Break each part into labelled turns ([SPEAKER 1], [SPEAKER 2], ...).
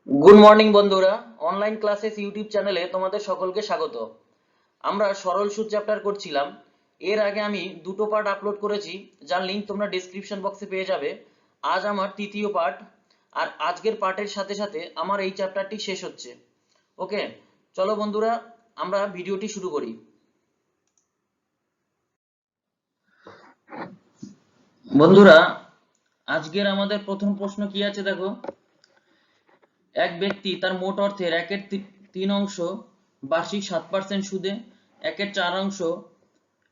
[SPEAKER 1] Good morning বন্ধুরা, online classes YouTube চ্যানেলে তোমাদের সকলকে স্বাগত। আমরা সরল সুদ চ্যাপ্টার করছিলাম। এর আগে আমি দুটো পার্ট আপলোড করেছি, যার লিংক তোমরা ডেসক্রিপশন বক্সে পেয়ে যাবে। আজ আমার তৃতীয় পার্ট, আর আজকের পার্টের সাথে সাথে আমার এই চ্যাপ্টারটি শেষ হচ্ছে। ওকে, চলো বন্ধুরা আমরা ভিডিওটি শুরু করি। বন্ধুরা, আজকের আমাদের প্রথম প্রশ্ন কি আছে দেখো। এক ব্যক্তি তার মোট অর্থের 1/3 বার্ষিক 7% সুদে, 1/4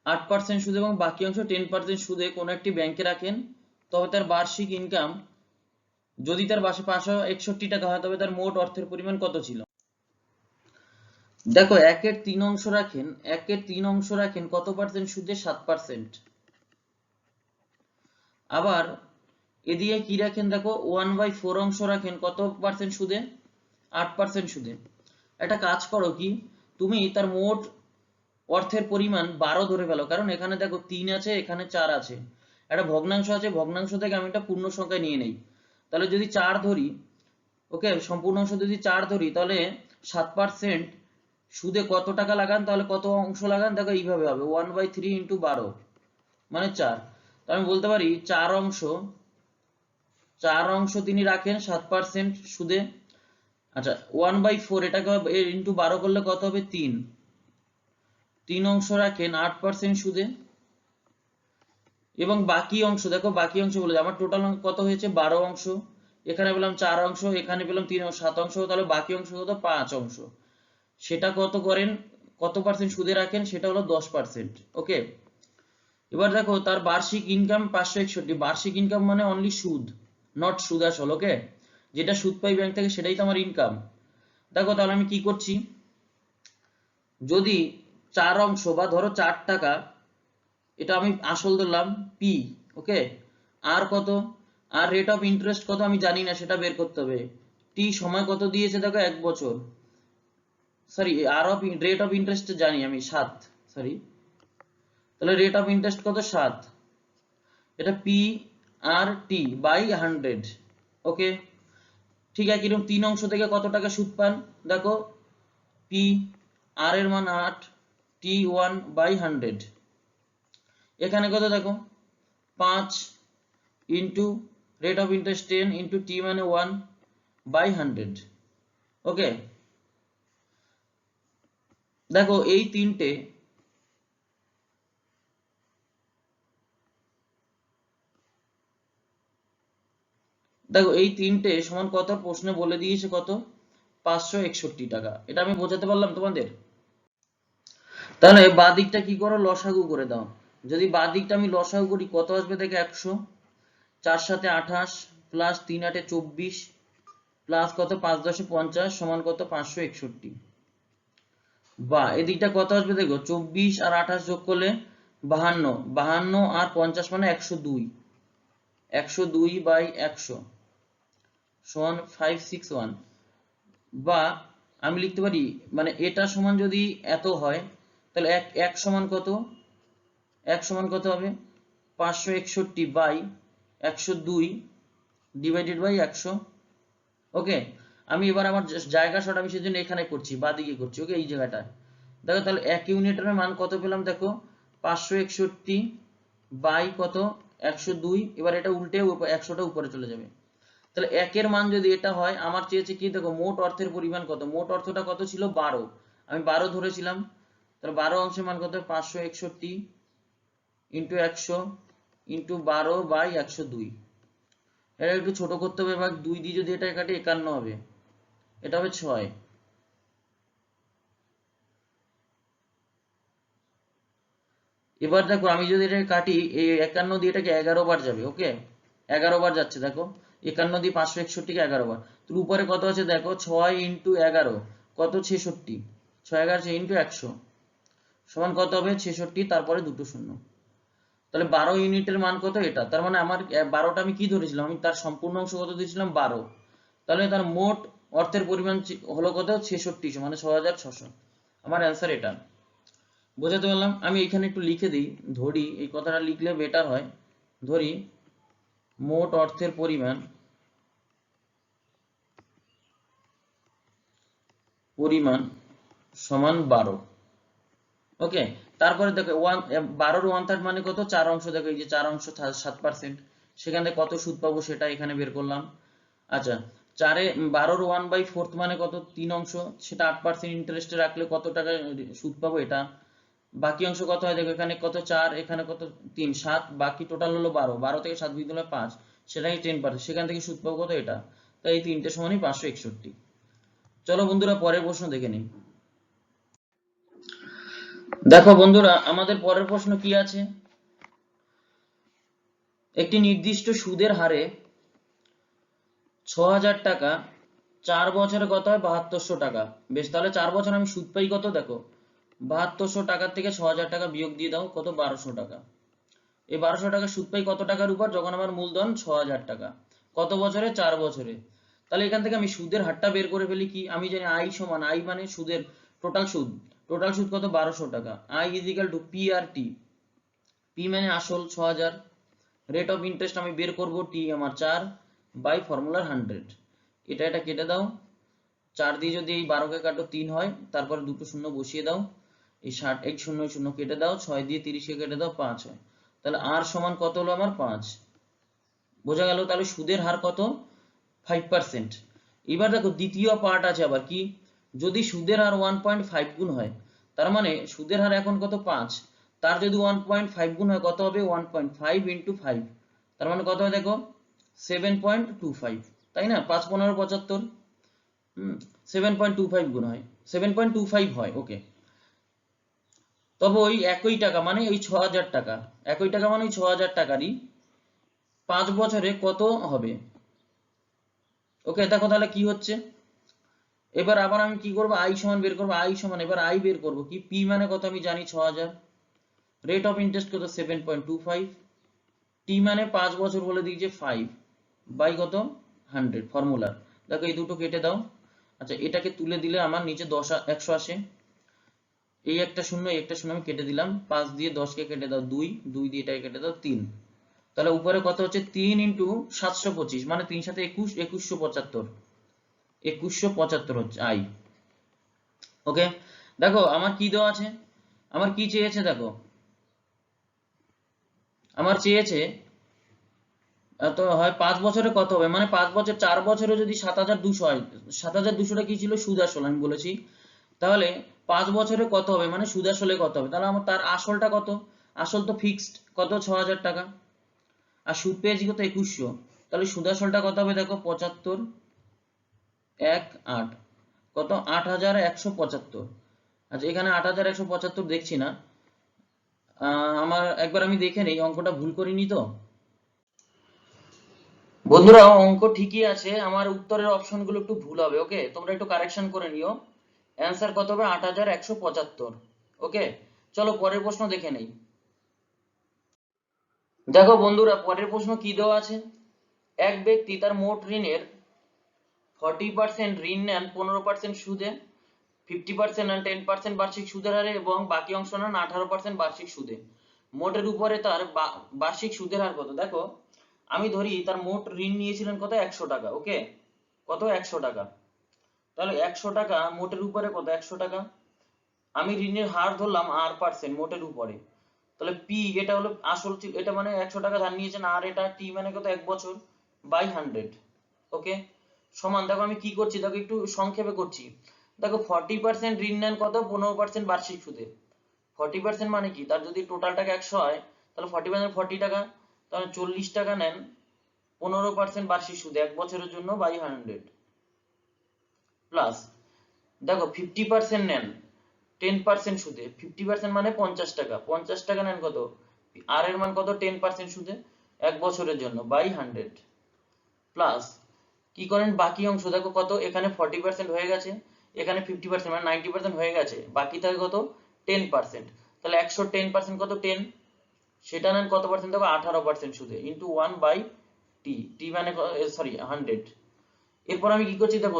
[SPEAKER 1] 8% সুদে এবং বাকি অংশ 10% সুদে কোনো একটি ব্যাংকে রাখেন, তবে তার বার্ষিক ইনকাম, যদি তার বার্ষিক 561 টাকা হয়, তবে তার মোট অর্থের পরিমাণ কত ছিল? দেখো, 1/3 কত পার্সেন্ট সুদে? 7%। আবার এদিকে কি রাখেন দেখো, 1/4 রাখেন কত পার্সেন্ট সুদে? 8% সুদে। একটা কাজ করো, কি তুমি তার মোট অর্থের পরিমাণ 12 ধরে ফেলো, কারণ এখানে দেখো 3 আছে, এখানে 4 আছে, একটা ভগ্নাংশ আছে, ভগ্নাংশ থেকে আমি একটা পূর্ণ সংখ্যা নিয়ে নেই। তাহলে যদি 4 ধরি, ওকে, সম্পূর্ণ অংশ যদি 4 ধরি, তাহলে 7% সুদে কত টাকা লাগান, তাহলে কত অংশ লাগান? দেখো এইভাবে হবে, 1/3 ইন্টু 12 মানে 4। তো আমি বলতে পারি 4 অংশ তিনি রাখেন 7% সুদে। আচ্ছা, 1/4 এটাকে ইন্টু 12 করলে কত হবে? 3 অংশ রাখেন 8% সুদে, এবং বাকি অংশ দেখো, বাকি অংশ বলে আমার টোটাল কত হয়েছে? 12 অংশ। এখানে পেলাম 4 অংশ, এখানে পেলাম 3 অংশ, 7 অংশ, তাহলে বাকি অংশ কত? 5 অংশ। সেটা কত করেন, কত পার্সেন্ট সুদে রাখেন? সেটা হলো 10%। ওকে, এবার দেখো তার বার্ষিক ইনকাম 561। বার্ষিক ইনকাম মানে অনলি সুদ, নট সুদ আসল। ওকে, যেটা সুদ পাই ব্যাংক থেকে সেটাই তো আমার ইনকাম। দেখো তাহলে আমি কি করছি, যদি 4 অংশ বা ধরো 4 টাকা, এটা আমি আসল ধরলাম পি। ওকে, আর কত? আর রেট অফ ইন্টারেস্ট কত আমি জানি না, সেটা বের করতে হবে। টি সময় কত দিয়েছে দেখো? 1 বছর। সরি, রেট অফ ইন্টারেস্ট জানি আমি 7। সরি, তাহলে রেট অফ ইন্টারেস্ট কত? 7। এটা পি আর টি বাই 100। ওকে, ঠিক আছে। এরকম 3 অংশ থেকে কত টাকা সুদ পান দেখো, পি আর এর মান 8, টি 1/100। এখানে কত দেখো, 5 into rate of interest 10 into T মানে 1/100। ওকে, দেখো এই তিনটে, সমান কত? প্রশ্নে বলে দিয়েছে কত? 561 টাকা। এটা আমি বোঝাতে পারলাম তোমাদের? তাহলে বাঁ দিকটা কি করো? লসাগু করে দাও। যদি বাঁ দিকটা আমি লসাগু করি, কত আসবে দেখে? 100, 4 7 28 প্লাস 3 8 24 প্লাস কত? 5 10 50 সমান কত? 561। বা এদিকটা কত আসবে দেখো, 24 আর 28 যোগ করলে 52, 52 আর 50 মানে 102, 102/100 সমান 561। বা আমি লিখতে পারি, মানে এটা সমান যদি এত হয়, তাহলে এক এক সমান কত? এক সমান কত হবে? 561/102 ডিভাইডেড বাই 100। ওকে, আমি এবার আমার জায়গা শর্ট আমি সেজন্য এখানে করছি, বাদিকে করছি। ওকে, এই জায়গাটা দেখো, তাহলে 1 ইউনিটের মান কত পেলাম দেখো? 561 বাই কত? 102। এবার এটা উল্টে 100টা উপরে চলে যাবে। তাহলে 1 এর মান যদি এটা হয়, আমার চেয়েছে কি দেখো, মোট অর্থের পরিমাণ কত? মোট অর্থটা কত ছিল? 12। আমি 12 ধরেছিলাম, তাহলে 12 অংশের মান কত? 561 ইন্টু 100 ইন্টু 12/102। এটা একটু ছোট করতে হবে, এবার 2 দিয়ে যদি এটা কাটে 51 হবে, এটা হবে 6। এবার দেখো আমি যদি এটা কাটি, এই 51 দিয়ে এটাকে 11 বার যাবে। ওকে, 11 বার যাচ্ছে দেখো, 51 দিয়ে 561 কে 11 বার। তো উপরে কত আছে দেখো, 6 ইন্টু 11 কত? 66। 6 11 ইন্টু 100 সমান কত হবে? 66, তারপরে দুটো শূন্য। তাহলে 12 ইউনিটের মান কত? এটা। তার মানে আমার 12টা আমি কি ধরেছিলাম? আমি তার সম্পূর্ণ অংশ কত দিয়েছিলাম? 12। তাহলে তার মোট অর্থের পরিমাণ হলো কত? 66, মানে 6600। আমার অ্যান্সার এটা। বোঝাতে পারলাম? আমি এখানে একটু লিখে দিই, ধরি, এই কথাটা লিখলে বেটার হয়। ধরি মোট অর্থের পরিমাণ পরিমাণ সমান 12। ওকে, তারপরে দেখো 12 1/3 মানে কত, 4 অংশ। দেখো এই যে 4 অংশ 7%, সেখান থেকে কত সুদ পাবো সেটা এখানে বের করলাম। আচ্ছা, 12 1/4 মানে কত, 3 অংশ, সেটা 8% ইন্টারেস্টে রাখলে কত টাকা সুদ পাবো এটা। বাকি অংশ কত হয় দেখো, এখানে কত 4, এখানে কত 3, 7, বাকি টোটাল হলো 12, 12 থেকে 7 বিয়োগ দিলে 5, সেটাই 10%, সেখান থেকে সুদ পাবো কত, এটা। তাই এই তিনটে সমানই 561। চলো বন্ধুরা পরের প্রশ্ন দেখে নিই। দেখো বন্ধুরা আমাদের পরের প্রশ্ন কি আছে, একটি নির্দিষ্ট সুদের হারে 6000 টাকা 4 বছরে কত হয় 7200 টাকা। বেশ, তাহলে 4 বছর আমি সুদ পাই কত, দেখো 7200 টাকার থেকে 6000 টাকা বিয়োগ দিয়ে দাও, কত 1200 টাকা। এই 1200 টাকা সুদ পাই কত টাকার উপর, যখন আমার মূলধন 6000 টাকা। কত বছরে, 4 বছরে। তাহলে এখান থেকে আমি সুদের হারটা বের করে ফেলি। কি, আমি জানি আই সমান, আই মানে সুদের টোটাল সুদ, টোটাল সুদ কত 1200 টাকা। I is equal to P R T, P মানে আসল 6000, রেট অফ ইন্টারেস্ট আমি বের করব, টি আমার 4 বাই ফর্মুলার 100। এটা কেটে দাও, 4 দিয়ে যদি এই 12 কে কাটো 3 হয়, তারপরে দুটো শূন্য বসিয়ে দাও, এই 60 এক শূন্য শূন্য কেটে দাও, 6 দিয়ে 30 কে কেটে দাও, 5 হয়। তাহলে আর সমান কত হলো আমার 5। বোঝা গেল, তাহলে সুদের হার কত 5%। এবার দেখো দ্বিতীয় পার্ট আছে আবার, কি যদি সুদের হার 1.5 গুণ হয়, তার মানে সুদের হার এখন কত 5, তার যদি 1.5 গুণ হয় কত হবে, 1.5 ইন্টু 5, তার মানে কত হয় দেখো 7.25, তাই না, 5 15 75, 7.25 গুণ হয়, 7.25 হয়। ওকে, তবে ওই একই টাকা মানে ওই 6000 টাকা, একই টাকা মানে ওই 6000 টাকারই 5 বছরে কত হবে। ওকে, দেখো তাহলে কি হচ্ছে। এবার আবার আমি কি করব, আই সমান বের করব, আই সমান এবার আই বের করব, কি পি মানে কত আমি জানি 6000, রেট অফ ইন্টারেস্ট কত 7.25, টি মানে 5 বছর বলে দিয়েছে 5 বাই কত 100 ফর্মুলার। দেখো এই দুটো কেটে দাও। আচ্ছা, এটাকে তুলে দিলে আমার নিচে 10 100 আসে, এই একটা শূন্য এই একটা শূন্য আমি কেটে দিলাম, 5 দিয়ে 10 কে কেটে দাও 2, 2 দিয়ে এটাকে কেটে দাও 3, তাহলে উপরে কত হচ্ছে 3 ইন্টু 725 মানে 3 সাথে 21, 2175, 2175 হচ্ছে আই। ওকে, দেখো আমার কি দেওয়া আছে, আমার কি চেয়েছে, দেখো আমার চেয়েছে তো হয় 5 বছরে কত হবে, মানে 5 বছর 4 বছরে যদি 7200 হয়, 7200টা কি ছিল, সুদ আসল আমি বলেছি। তাহলে 5 বছরে কত হবে, মানে সুদ আসলে কত হবে, তাহলে আমার তার আসলটা কত, আসল তো ফিক্সড কত 6000 টাকা, আর সুদ পেয়েছি কত 2100, তাহলে সুদ আসলটা কত হবে দেখো 75 1 8, কত 8175। আচ্ছা, এখানে 8175 দেখছি না, আমার একবার আমি দেখে নেই অঙ্কটা ভুল করিনি তো। বন্ধুরা অঙ্ক ঠিকই আছে, আমার উত্তরের অপশনগুলো একটু ভুল হবে। ওকে, তোমরা একটু কারেকশন করে নিও। অ্যান্সার কত হবে 8175। ওকে, চলো পরের প্রশ্ন দেখে নেই। দেখো বন্ধুরা পরের প্রশ্ন কি দেওয়া আছে, এক ব্যক্তি তার মোট ঋণের 40% ঋণ নেন 15% সুদে, 50% নেন 10% বার্ষিক সুদের হারে এবং বাকি অংশ নেন 18% বার্ষিক সুদে। মোটের উপরে তার বার্ষিক সুদের হার কত। দেখো আমি ধরি তার মোট ঋণ নিয়েছিলেন কত 100 টাকা। ওকে, কত 100 টাকা, তাহলে 100 টাকা মোটের উপরে কত 100 টাকা, আমি ঋণের হার ধরলাম r% মোটের উপরে, তাহলে পি এটা হলো আসল, এটা মানে 100 টাকা ধার নিয়েছেন, আর এটা টি মানে কত 1 বছর বাই 100। ওকে, সমান, দেখো আমি কি করছি, দেখো একটু সংক্ষেপে করছি। দেখো 40% ঋণ নেন কত 15% বার্ষিক সুদে, 40% মানে কি, তার যদি টোটাল টাকা 100 হয়, তাহলে 40% 40 টাকা, তাহলে 40 টাকা নেন 15% বার্ষিক সুদে 1 বছরের জন্য বাই 100, প্লাস দেখো 50% নেন 10% সুদে, 50% মানে 50 টাকা, 50 টাকা নেন কত, আর এর মান কত 10% সুদে 1 বছরের জন্য বাই 100, প্লাস কি করেন বাকি অংশ, দেখো কত এখানে 40% হয়ে গেছে, এখানে 50% মানে 90% হয়ে গেছে, বাকি থাকে কত 10%, তাহলে 100 10% কত 10, সেটা নেন কত পার্সেন্ট, দেখো 18% সুদে ইন্টু 1 বাই টি, টি মানে সরি 100। এরপর আমি কি করছি দেখো,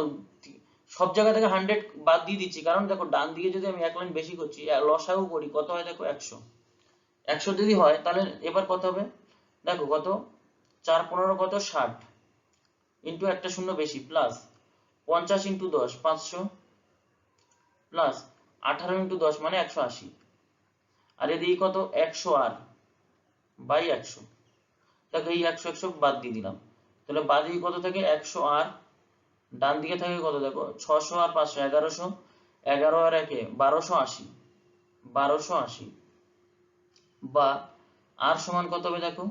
[SPEAKER 1] সব জায়গা থেকে 100 বাদ দিয়ে দিচ্ছি, কারণ দেখো ডান দিকে যদি আমি এক লাইন বেশি করছি লসাগু করি কত হয় দেখো 100, 100 যদি হয় তাহলে এবার কত হবে দেখো কত 4 15 কত 60 ইন্টু একটা শূন্য বেশি প্লাস 50 ইন্টু 10 500, প্লাস 18 ইন্টু 10 মানে 180, আর এদিকে কত 100r বাই 100। দেখো এই 100 100 বাদ দিয়ে দিলাম, তাহলে বাদ দিকে কত থাকে 100r, ডান দিকে থাকে কত দেখো 600 আর 500 1100, 11 আর 1 1280, 1280 বা আর সমান কত হবে দেখো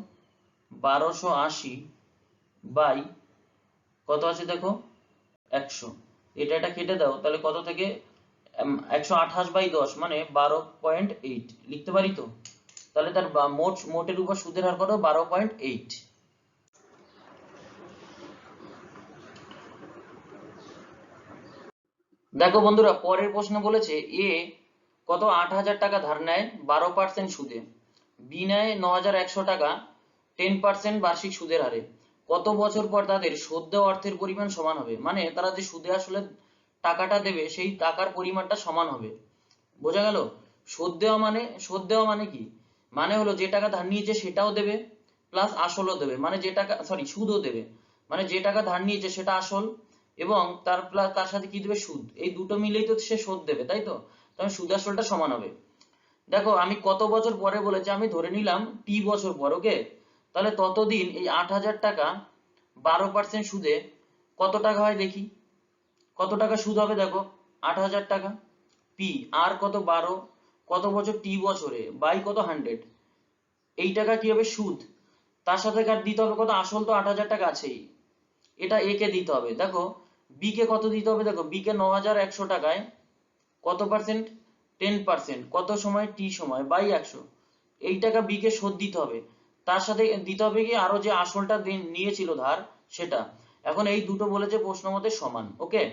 [SPEAKER 1] 1280 বাই কত আছে দেখো 100, এটা কেটে দাও, তাহলে কত থেকে 128 বাই 10 মানে 12.8 লিখতে পারি তো। তাহলে তার মোটের উপর সুদের হার কত 12.8। দেখো বন্ধুরা পরের প্রশ্ন বলেছে এ কত 8000 টাকা ধার নেয় 12% সুদে, বি নেয় 9100 টাকা 10% বার্ষিক সুদের হারে, কত বছর পর তাদের শোধ দেওয়া অর্থের পরিমাণ সমান হবে, মানে তারা যে সুদে আসলে টাকাটা দেবে সেই টাকার পরিমাণটা সমান হবে। বোঝা গেল? শোধ দেওয়া মানে কি, মানে হলো যে টাকা ধার নিয়েছে সেটাও দেবে প্লাস আসলও দেবে, মানে যে টাকা সুদও দেবে, মানে যে টাকা ধার নিয়েছে সেটা আসল এবং তার সাথে কি দেবে সুদ, এই দুটো মিলেই তো সে শোধ দেবে, তাই তো, তখন সুদ আসলটা সমান হবে। দেখো আমি কত বছর পরে বলেছি, আমি ধরে নিলাম টি বছর পর, ওকে, তাহলে ততদিন এই 8000 টাকা 12% সুদে কত টাকা হয় দেখি, কত টাকা সুদ হবে দেখো 8000 টাকা, পি আর কত 12, কত বছর টি বছরে বাই কত 100, এই টাকা কি হবে সুদ, তার সাথে কার দিতে হবে কত আসল, তো 8000 টাকা আছেই, এটা এ কে দিতে হবে। দেখো বি কে কত দিতে হবে, দেখো বি কে 9100 টাকায় কত পার্সেন্ট 10%, কত সময় টি সময় বাই 100, এই টাকা বি কে শোধ দিতে হবে, তার সাথে দিতে হবে কি আরো যে আসলটা নিয়েছিল ধার সেটা। এখন এই দুটো বলেছে প্রশ্ন মতে সমান, ওকে,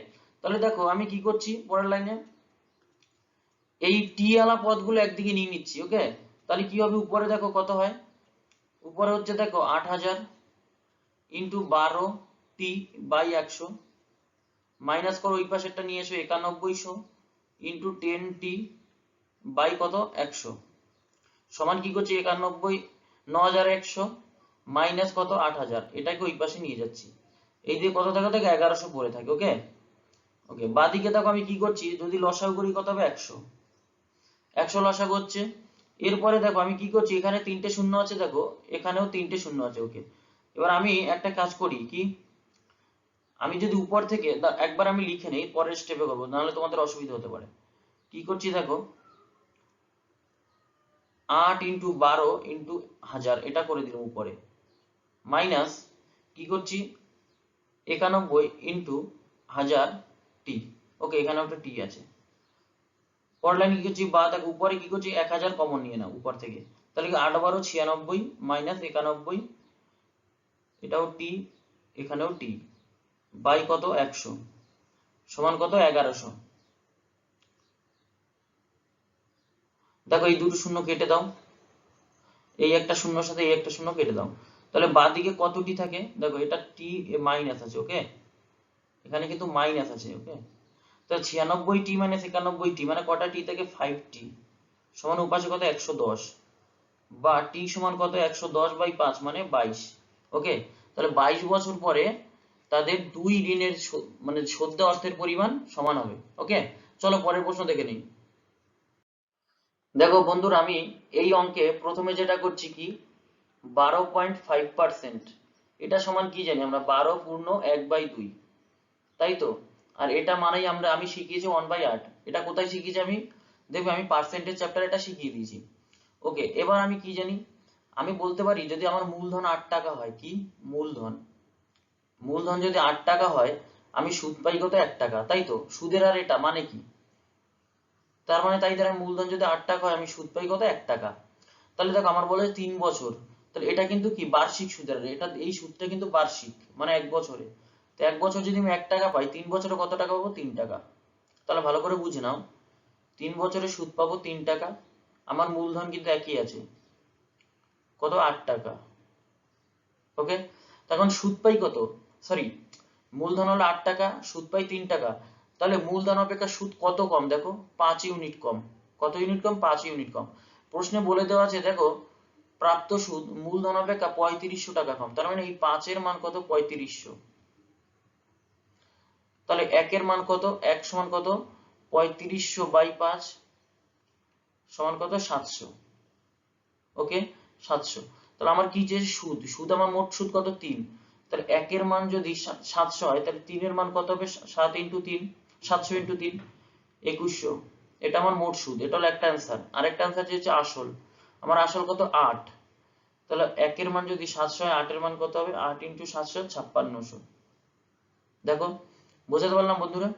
[SPEAKER 1] তাহলে দেখো আমি কি করছি পরের লাইনে, এই টি আলা পদগুলো একদিকে নিয়ে নিচ্ছি, ওকে, তাহলে কি হবে উপরে দেখো কত হয়, উপরে হচ্ছে দেখো 8000 ইন্টু 12 টি বাই 100 মাইনাস করো ওই পাশেরটা নিয়ে এসো 9100 ইন্টু 10 টি বাই কত 100 সমান কি করছি 9100 মাইনাস কত 8000, এটাকে ওই পাশে নিয়ে যাচ্ছি, এই দিয়ে কত থাকে দেখো 1100 পড়ে থাকে, ওকে ওকে। বাদিকে দেখো আমি কি করছি, যদি লসাগু করি কত হবে 100, 100 লসাগু হচ্ছে। এরপরে দেখো আমি কি করছি, এখানে 3টে শূন্য আছে, দেখো এখানেও 3টে শূন্য আছে, ওকে। এবার আমি একটা কাজ করি কি, আমি যদি উপর থেকে একবার আমি লিখে নেই, পরের স্টেপে করবো, নাহলে তোমাদের অসুবিধা হতে পারে। কি করছি দেখো 8 ইন্টু 12 ইন্টু 1000 এটা করে দিলাম উপরে, মাইনাস কি করছি 91 ইন্টু 1000 টি, ওকে এখানে একটা টি আছে। পরের লাইন কি করছি বা দেখো উপরে কি করছি 1000 কমন নিয়ে নাও উপর থেকে, তাহলে কি 8 12 96 মাইনাস 91, এটাও টি এখানেও টি বাই কত 100 সমান কত 1100। দেখো এই দুটো শূন্য কেটে দাও, এই একটা শূন্যর সাথে এই একটা শূন্য কেটে দাও, তাহলে বাঁদিকে কত টি থাকে দেখো, এটা টি মাইনাস আছে, ওকে এখানে কিন্তু মাইনাস আছে, ওকে, তাহলে 96 টি মাইনাস 91 টি মানে কটা টি থেকে 5 টি সমান উপাশে কত 110, বা টি সমান কত 110 বাই 5 মানে 22, ওকে। তাহলে 22 বছর পরে তাদের দুই ঋণের মানে শোধ দেওয়া অর্থের পরিমাণ সমান হবে, ওকে। চলো পরের প্রশ্ন দেখে নিই। দেখো বন্ধুরা আমি এই অঙ্কে প্রথমে যেটা করছি কি 12.5%, এটা সমান কি জানি আমরা 12 পূর্ণ 1/2, তাই তো, আর এটা মানেই আমি শিখিয়েছি 1/8, এটা কোথায় শিখিয়েছি আমি দেখবে আমি পার্সেন্টেজ চ্যাপ্টার এটা শিখিয়ে দিয়েছি, ওকে। এবার আমি কি জানি, আমি বলতে পারি যদি আমার মূলধন 8 টাকা হয়, কি মূলধন যদি 8 টাকা হয় আমি সুদ পাই কত 1 টাকা, তাই তো, সুদের হার এটা মানে কি, তার মানে তাই দ্বারা মূলধন যদি 8 টাকা হয় আমি সুদ পাই কত 1 টাকা। তাহলে দেখো আমার বলে 3 বছর, তাহলে এটা কিন্তু কি বার্ষিক সুদের হার, এটা এই সুদটা কিন্তু বার্ষিক মানে 1 বছরে, তো 1 বছর যদি আমি 1 টাকা পাই 3 বছরে কত টাকা পাবো 3 টাকা। তাহলে ভালো করে বুঝে নাও 3 বছরে সুদ পাবো 3 টাকা, আমার মূলধন কিন্তু একই আছে কত 8 টাকা, ওকে। তখন সুদ পাই কত, সরি মূলধন হলো 8 টাকা সুদ পাই 3 টাকা, তাহলে মূলধন অপেক্ষা সুদ কত কম দেখো 5 ইউনিট কম, কত ইউনিট কম 5 ইউনিট কম। প্রশ্নে বলে দেওয়া আছে দেখো প্রাপ্ত সুদ মূলধন অপেক্ষা 3500 টাকা কম, তার মানে এই 5 এর মান কত 3500, তাহলে 1 এর মান কত 1 সমান কত 3500 বাই 5 সমান কত 700। ওকে 700। তাহলে আমার কি যে সুদ, সুদ আমার মোট সুদ কত 3। তাহলে 1 এর মান যদি 700 হয় তাহলে 3 এর মান কত হবে 7 ইনটু 3, 700 ইনটু 3 2100। এটা আমার মোট সুদ, এটা হলো একটা অ্যান্সার। আরেকটা অ্যান্সার যে হচ্ছে আসল, আমার আসল কত 8। তাহলে 1 এর মান যদি 700 হয় 8 এর মান কত হবে 8 ইনটু 700 5600। দেখো বোঝাতে পারলাম বন্ধুরা?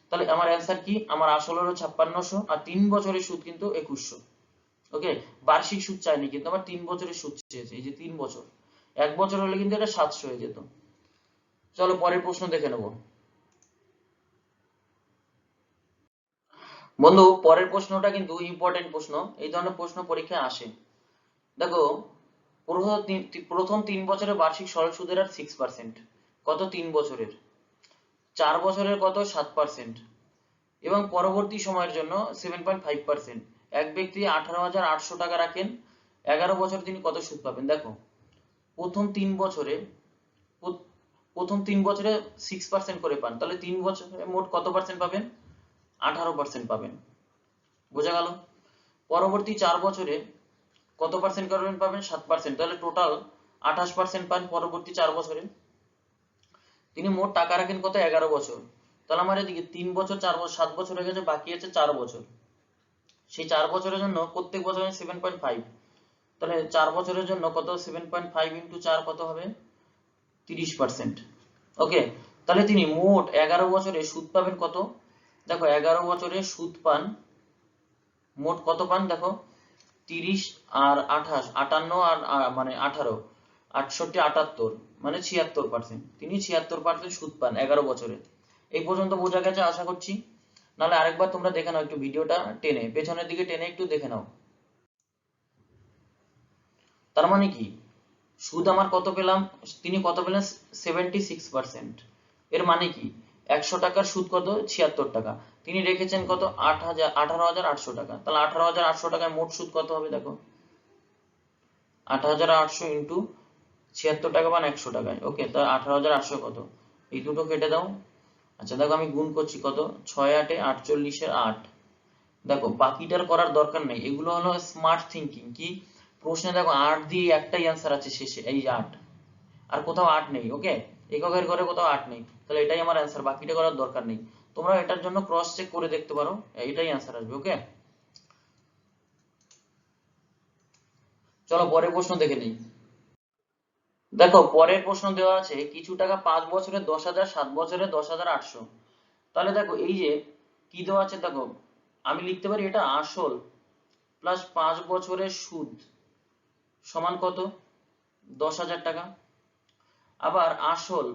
[SPEAKER 1] তাহলে আমার অ্যান্সার কি, আমার আসল হলো 5600 আর 3 বছরের সুদ কিন্তু 2100। ওকে, বার্ষিক সুদ চাইনি কিন্তু আমার 3 বছরের সুদ চেয়েছে, এই যে 3 বছর। 1 বছর হলে কিন্তু এটা 700 হয়ে যেত। চলো পরের প্রশ্ন দেখে নেব। বন্ধু পরের প্রশ্নটা কিন্তু ইম্পর্টেন্ট প্রশ্ন, এই ধরনের প্রশ্ন পরীক্ষায় আসে। দেখো প্রথম 3 বছরের বার্ষিক সরল সুদের হার 6%, কত 3 বছরের। 4 বছরের কত 7%, এবং পরবর্তী সময়ের জন্য 7.5%। এক ব্যক্তি 18,800 টাকা রাখেন, 11 বছর তিনি কত সুদ পাবেন। দেখো প্রথম 3 বছরে 6% করে পান, তাহলে 3 বছরে মোট কত পার্সেন্ট পাবেন 18% পাবেন। বোঝা গেল? পরবর্তী 4 বছরে কত পার্সেন্ট করবেন পাবেন 7%, তাহলে টোটাল 28% পান পরবর্তী 4 বছরে। তিনি মোট টাকা রাখেন কত 11 বছর, তাহলে আমার এদিকে 3 বছর 4 বছর 7 বছর হয়ে গেছে, বাকি আছে 4 বছর। সেই 4 বছরের জন্য প্রত্যেক বছরে 7.5, তাহলে 4 বছরের জন্য কত 7.5 ইনটু 4 কত হবে 30%। ওকে, তাহলে তিনি মোট 11 বছরে সুদ পাবেন কত। দেখো 11 বছরে সুদ পান মোট কত পান, দেখো 30 আর 28 58 আর মানে 18 68 78 মানে 76%। তিনি 76% সুদ পান 11 বছরে। এই পর্যন্ত বোঝা গেছে আশা করছি। নাহলে আরেকবার তোমরা দেখে নাও একটু ভিডিওটা টেনে, পেছনের দিকে টেনে একটু দেখে নাও। তার মানে কি সুদ আমার কত পেলাম, তিনি কত পেলেন 76%। এর মানে কি 100 টাকার সুদ কত 76 টাকা, তিনি রেখেছেন কত 18,800 টাকা। তাহলে 18,800 টাকায় মোট সুদ কত হবে, দেখো 18,800 ইন্টু 76 টাকা মানে 100 টাকায়। ওকে, তাহলে 18,800 কত, এই দুটো কেটে দাও। আচ্ছা দেখো আমি গুণ করছি, কত 6 8 48 এর 8। দেখো বাকিটার করার দরকার নেই, এগুলো হলো স্মার্ট থিঙ্কিং। কি প্রশ্নে দেখো 8 দিয়ে একটাই অ্যান্সার আছে শেষে, এই 8, আর কোথাও 8 নেই। ওকে, এককের ঘরে কোথাও 8 নেই, তাহলে এটাই আমার অ্যান্সার, বাকিটা করার দরকার নেই। তোমরা এটার জন্য ক্রস চেক করে দেখতে পারো, এটাই অ্যান্সার আসবে। ওকে, চলো পরের প্রশ্ন দেখে নিই। দেখো পরের প্রশ্ন দেওয়া আছে কিছু টাকা 5 বছরে 10,000, 7 বছরে 10,800। তাহলে দেখো এই যে কি দেওয়া আছে, দেখো আমি লিখতে পারি এটা আসল প্লাস 5 বছরের সুদ সমান কত 10,000 টাকা। আবার আসল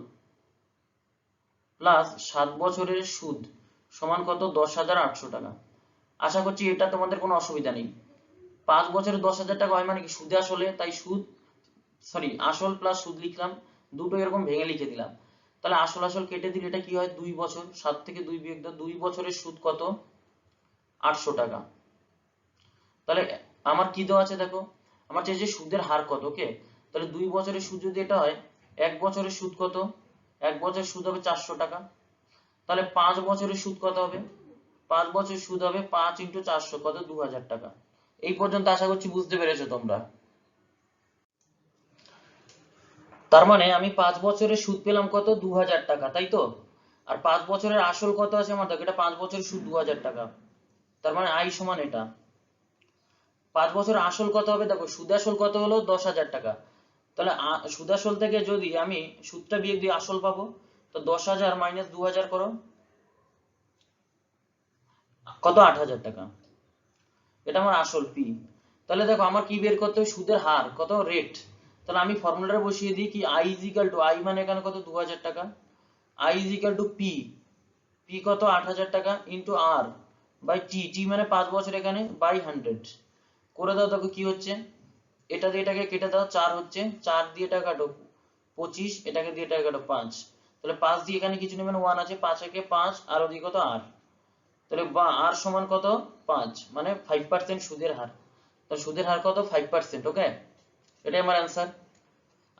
[SPEAKER 1] প্লাস 7 বছরের সুদ সমান কত 10,800 টাকা। আশা করছি এটা তোমাদের কোনো অসুবিধা নেই। 5 বছরে 10,000 টাকা হয় মানে কি সুদে আসলে, তাই সুদ সরি আসল প্লাস সুদ লিখলাম, দুটো এরকম ভেঙে লিখে দিলাম। তাহলে আসল আসল কেটে দিলে এটা কি হয় 2 বছর, 7 থেকে 2 বিয়োগ দাও, 2 বছরের সুদ কত 800 টাকা। তাহলে আমার কি দেওয়া আছে দেখো, আমার চাইছে সুদের হার কত। ওকে, তাহলে 2 বছরের সুদ যদি এটা হয়, 1 বছরের সুদ কত, 1 বছরের সুদ হবে 400 টাকা। তাহলে 5 বছরের সুদ কত হবে, 5 বছরের সুদ হবে 5 ইন্টু 400 কত 2000 টাকা। এই পর্যন্ত আশা করছি বুঝতে পেরেছো তোমরা। তার মানে আমি 5 বছরের সুদ পেলাম কত 2000 টাকা, তাই তো। আর 5 বছরের আসল কত আছে আমার, দেখো এটা 5 বছরের সুদ 2000 টাকা, তার মানে আই সমান এটা। 5 বছরের আসল কত হবে, দেখো সুদ আসল কত হলো 10,000 টাকা। তাহলে সুদ আসল থেকে যদি আমি সুদটা বিয়োগ দিয়ে আসল পাবো, তো 10,000 মাইনাস 2000 করো কত 8,000 টাকা। এটা আমার আসল পি। তাহলে দেখো আমার কি বের করতে হবে, সুদের হার কত রেট। তাহলে আমি ফর্মুলাটা বসিয়ে দিই কি I is equal to, I মানে এখানে কত 2000 টাকা, I is equal to P, P কত 8,000 টাকা ইন্টু আর বাই টি, টি মানে 5 বছর এখানে বাই 100 করে দাও। দেখো কি হচ্ছে, এটা দিয়ে এটাকে কেটে দাও, 4 হচ্ছে, 4 দিয়ে এটা কাটো 25, এটাকে দিয়ে এটা কাটো 5, তাহলে 5 দিয়ে এখানে কিছু নেবেন 1 আছে, 5 একে 5 আর ওদিকে কত আর, তাহলে বা আর সমান কত 5 মানে 5% সুদের হার। তাহলে সুদের হার কত 5%। ওকে, এটাই আমার অ্যান্সার।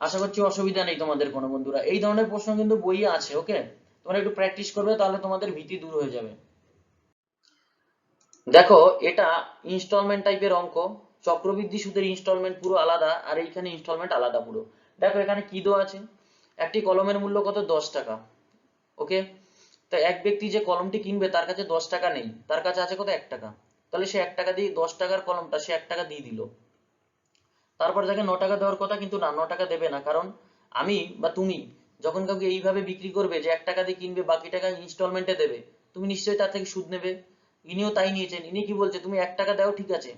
[SPEAKER 1] আশা করছি অসুবিধা নেই তোমাদের কোনো বন্ধুরা, এই ধরনের প্রশ্ন কিন্তু বইয়ে আছে। ওকে, তোমরা একটু প্র্যাকটিস করবে তাহলে তোমাদের ভীতি দূর হয়ে যাবে। দেখো এটা ইনস্টলমেন্ট টাইপের অঙ্ক, চক্রবৃদ্ধি সুদের ইনস্টলমেন্ট পুরো আলাদা আর এইখানে ইনস্টলমেন্ট আলাদা পুরো। দেখো এখানে কি দেওয়া আছে, একটি কলমের মূল্য কত 10 টাকা, ওকে। তো এক ব্যক্তি যে কলমটি কিনবে তার কাছে 10 টাকা নেই, তার কাছে আছে কত 1 টাকা, তাহলে সে 1 টাকা দিয়ে 10 টাকার কলমটা সে 1 টাকা দিয়ে দিল। তারপর তাকে 9 টাকা দেওয়ার কথা, কিন্তু না 9 টাকা দেবে না, কারণ আমি বা তুমি যখন কাউকে এইভাবে বিক্রি করবে যে 1 টাকা দিয়ে কিনবে বাকি টাকা ইনস্টলমেন্টে দেবে, তুমি নিশ্চয়ই তার থেকে সুদ নেবে। ইনিও তাই নিয়েছেন, ইনি কি বলছে তুমি 1 টাকা দাও ঠিক আছে,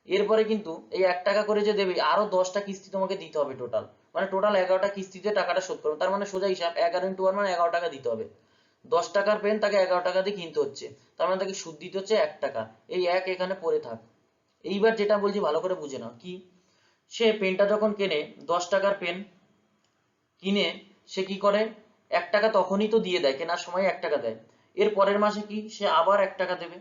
[SPEAKER 1] এরপরে কিন্তু এই 1 টাকা করে যে দেবে আরো 10টা কিস্তি তোমাকে দিতে হবে টোটাল, মানে টোটাল 11টা কিস্তিতে টাকাটা শোধ করো। তার মানে সোজা হিসাব 11 × 1 মানে 11 টাকা দিতে হবে। 10 টাকার পেন তাকে 11 টাকা দিয়ে কিনতে হচ্ছে, তার মানে তাকে সুদ দিতে হচ্ছে 1 টাকা। এই এক এখানে পড়ে থাক। এইবার যেটা বলছি ভালো করে বুঝে নাও, কি সে পেনটা যখন কেনে 10 টাকার পেন কিনে, সে কি করে 1 টাকা তখনই তো দিয়ে দেয়, কেনার সময় 1 টাকা দেয়। এর পরের মাসে কি সে আবার 1 টাকা দেবে,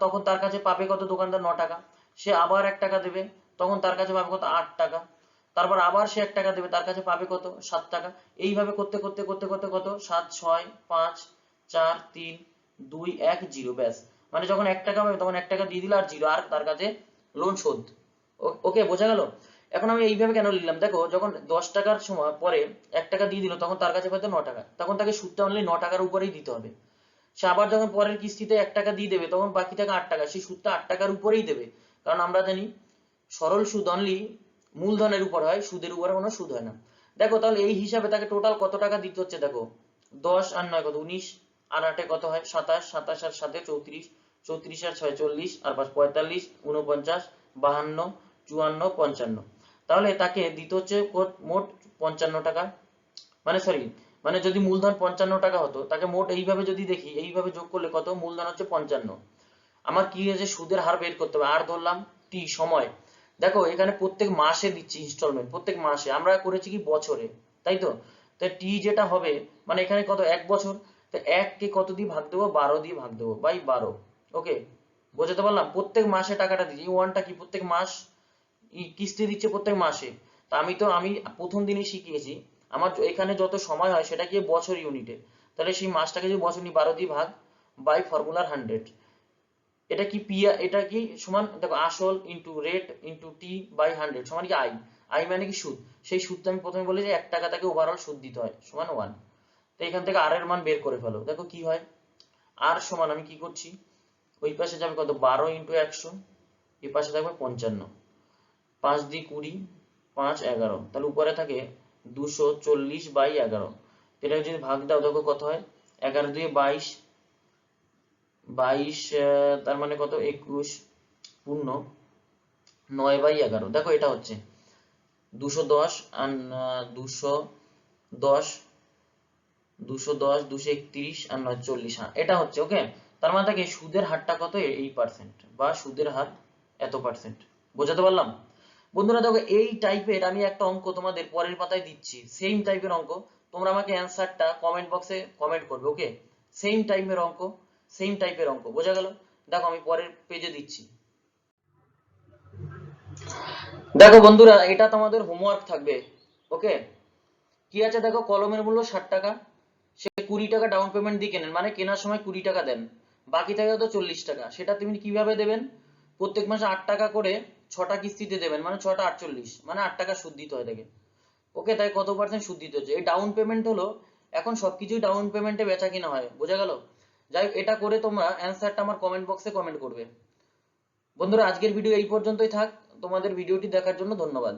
[SPEAKER 1] তখন তার কাছে পাবে কত দোকানদার 9 টাকা। সে আবার 1 টাকা দেবে, তখন তার কাছে পাবে কত 8 টাকা। তারপর আবার সে 1 টাকা দেবে, তার কাছে পাবে কত 7 টাকা। এইভাবে করতে করতে করতে করতে কত 7 6 5 4 3 2 1 0, ব্যাস। মানে যখন 1 টাকা পাবে তখন 1 টাকা দিয়ে দিল আর 0, আর তার কাছে লোন শোধ। ওকে, বোঝা গেল? এখন আমি এইভাবে কেন লিখলাম, দেখো যখন 10 টাকার সময় পরে 1 টাকা দিয়ে দিল তখন তার কাছে পাবে 9 টাকা, তখন তাকে সুদটা অনলি 9 টাকার উপরেই দিতে হবে। সে আবার যখন পরের কিস্তিতে 1 টাকা দিয়ে দেবে তখন বাকি টাকা 8 টাকা, সেই সুদটা 8 টাকার উপরেই দেবে। কারণ আমরা জানি সরল সুদ অনলি মূলধনের উপর হয়, সুদের উপরে কোনো সুদ হয় না। দেখো তাহলে এই হিসাবে তাকে টোটাল কত টাকা দিতে হচ্ছে, দেখো 10 আর 9 কত 19, আর 8 কত হয় 27, 27 আর 7 34, 34 আর 6 40, আর 5 45, 49, 52, 54, 55। তাহলে তাকে দিতে হচ্ছে মোট 55 টাকা। মানে সরি, মানে যদি মূলধন 55 টাকা হতো, তাকে মোট এইভাবে যদি দেখি, এইভাবে যোগ করলে কত, মূলধন হচ্ছে 55। আমার কি হয়েছে, সুদের হার বের করতে হবে, আর ধরলাম টি সময়। দেখো এখানে প্রত্যেক মাসে দিচ্ছি ইনস্টলমেন্ট, প্রত্যেক মাসে, আমরা করেছি কি বছরে, তাই তো। তাই টি যেটা হবে, মানে এখানে কত 1 বছর, তো 1 কে কত দিয়ে ভাগ দেবো, 12 দিয়ে ভাগ দেবো বাই 12। ওকে, বোঝাতে পারলাম? প্রত্যেক মাসে টাকাটা দিচ্ছি, এই ওয়ানটা কি প্রত্যেক মাস কিস্তি দিচ্ছে প্রত্যেক মাসে। তা আমি প্রথম দিনই শিখিয়েছি, আমার এখানে যত সময় হয় সেটা কি বছর ইউনিটে, তাহলে সেই মাসটাকে যদি বছর নি 12 দিয়ে ভাগ বাই ফর্মুলার 100। এটা কি পি, এটা কি সমান, দেখো আসল into rate into T by 100 সমান কি আই। আই মানে কি সুদ, সেই সুদটা আমি প্রথমে বলি যে 1 টাকা তাকে ওভারঅল সুদ দিতে হয় সমান 1। তো এখান থেকে আর এর মান বের করে ফেলো, দেখো কি হয়। আর সমান আমি কি করছি, ওই পাশে যাবে কত 12 × 100, এই পাশে থাকবে 55, 5 দিয়ে 20, 5 11, তাহলে উপরে থাকে 240/11। এটাকে যদি ভাগ দাও দেখো কত হয়, 11 দিয়ে 22, 22 তার মানে কত 21 পূর্ণ 9/11। দেখো এটা হচ্ছে 210 আর 210, 231 আর 9 40, হ্যাঁ এটা হচ্ছে। ওকে, তার মানে থাকে সুদের হারটা কত এই পার্সেন্ট, বা সুদের হার এত পার্সেন্ট। বোঝাতে পারলাম? বন্ধুরা দেখো এই টাইপের আমি একটা অঙ্ক তোমাদের পরের পাতায় দিচ্ছি, সেম টাইপের অঙ্ক। তোমরা আমাকে অ্যান্সারটা কমেন্ট বক্সে কমেন্ট করবে, ওকে। সেম টাইপের অঙ্ক, সেম টাইপের অঙ্ক, বোঝা গেল? দেখো আমি পরের পেজে দিচ্ছি। দেখো বন্ধুরা এটা তোমাদের হোমওয়ার্ক থাকবে, ওকে। কি আছে দেখো, কলমের মূল্য 60 টাকা, সে 20 টাকা ডাউন পেমেন্ট দিয়ে কেনেন, মানে কেনার সময় 20 টাকা দেন, বাকি থাকে তো 40 টাকা। সেটা তুমি কিভাবে দেবেন, প্রত্যেক মাসে 8 টাকা করে 6টা কিস্তিতে দেবেন, মানে 6টা 48, মানে 8 টাকা সুদ দিতে হয় তাকে। ওকে, তাই কত পার্সেন্ট সুদ দিতে হচ্ছে। এই ডাউন পেমেন্ট হলো, এখন সবকিছুই ডাউন পেমেন্টে বেচা কিনা হয়, বোঝা গেল? যাই হোক, এটা করে তোমরা অ্যান্সারটা আমার কমেন্ট বক্সে কমেন্ট করবে। বন্ধুরা আজকের ভিডিও এই পর্যন্তই থাক, তোমাদের ভিডিওটি দেখার জন্য ধন্যবাদ।